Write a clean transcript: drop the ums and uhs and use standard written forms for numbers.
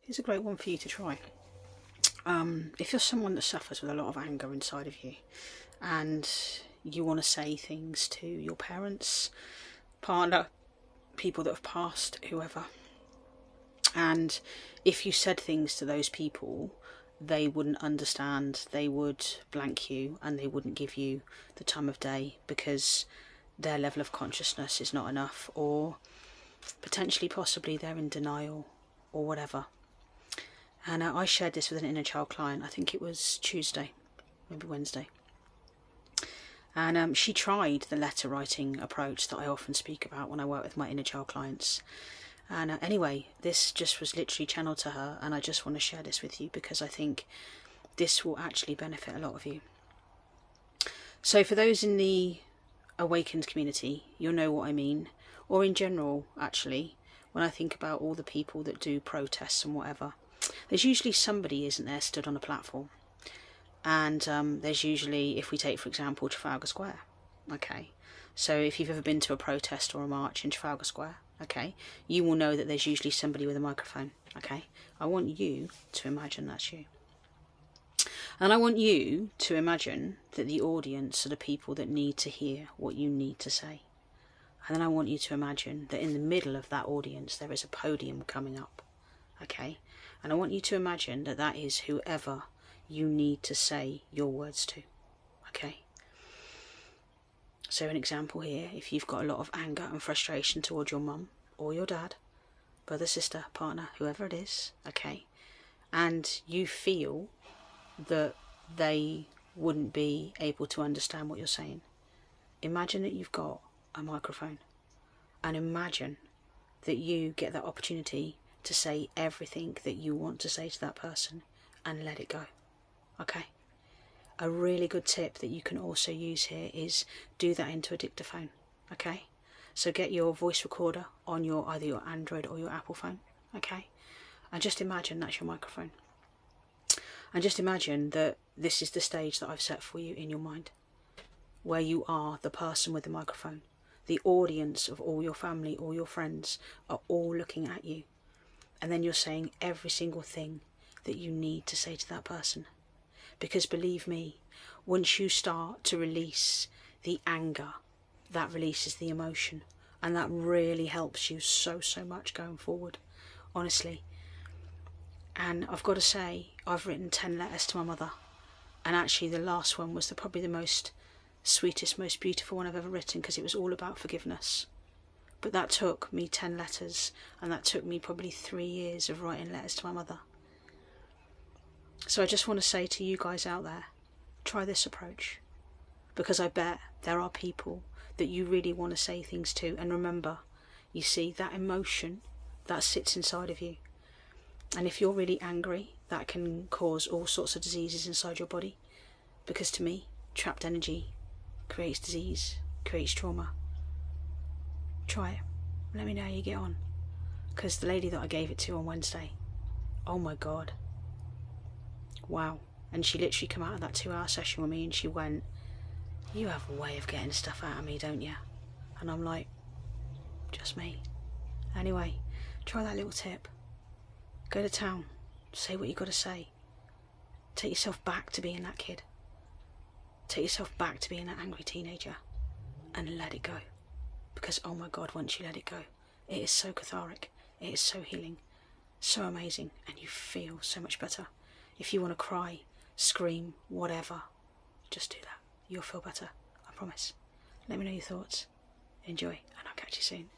Here's a great one for you to try. If you're someone that suffers with a lot of anger inside of you and you want to say things to your parents, partner, people that have passed, whoever, and if you said things to those people, they wouldn't understand, they would blank you, and they wouldn't give you the time of day because their level of consciousness is not enough, or potentially possibly they're in denial or whatever. And I shared this with an inner child client, I think it was Tuesday, maybe Wednesday. And she tried the letter writing approach that I often speak about when I work with my inner child clients. And anyway, this just was literally channeled to her, and I just want to share this with you because I think this will actually benefit a lot of you. So for those in the awakened community, you'll know what I mean, or in general, actually, when I think about all the people that do protests and whatever, there's usually somebody, isn't there, stood on a platform. And there's usually, if we take, for example, Trafalgar Square, okay, so if you've ever been to a protest or a march in Trafalgar Square, okay, you will know that there's usually somebody with a microphone, okay. I want you to imagine that's you. And I want you to imagine that the audience are the people that need to hear what you need to say. And then I want you to imagine that in the middle of that audience there is a podium coming up, okay. And I want you to imagine that that is whoever you need to say your words to, okay. So an example here, if you've got a lot of anger and frustration towards your mum or your dad, brother, sister, partner, whoever it is, okay, and you feel that they wouldn't be able to understand what you're saying, imagine that you've got a microphone, and imagine that you get that opportunity to say everything that you want to say to that person and let it go, okay. A really good tip that you can also use here is do that into a dictaphone, okay. So get your voice recorder on your either your Android or your Apple phone, okay, and just imagine that's your microphone, and just imagine that this is the stage that I've set for you in your mind, where you are the person with the microphone. The audience of all your family, all your friends are all looking at you, and then you're saying every single thing that you need to say to that person. Because believe me, once you start to release the anger, that releases the emotion, and that really helps you so much going forward, honestly. And I've got to say, I've written 10 letters to my mother, and actually the last one was probably the most sweetest, most beautiful one I've ever written, because it was all about forgiveness. But that took me 10 letters, and that took me probably 3 years of writing letters to my mother. So I just want to say to you guys out there, try this approach, because I bet there are people that you really want to say things to. And remember, you see, that emotion that sits inside of you, and if you're really angry, that can cause all sorts of diseases inside your body, because to me, trapped energy creates disease, creates trauma. Try it. Let me know how you get on, because the lady that I gave it to on Wednesday, oh my god, wow. And she literally came out of that 2-hour session with me and she went, you have a way of getting stuff out of me, don't you? And I'm like, just me. Anyway, try that little tip. Go to town, say what you got to say. Take yourself back to being that kid. Take yourself back to being that angry teenager, and let it go. Because oh my god, once you let it go, it is so cathartic, it is so healing, so amazing, and you feel so much better. If you want to cry, scream, whatever, just do that. You'll feel better, I promise. Let me know your thoughts. Enjoy, and I'll catch you soon.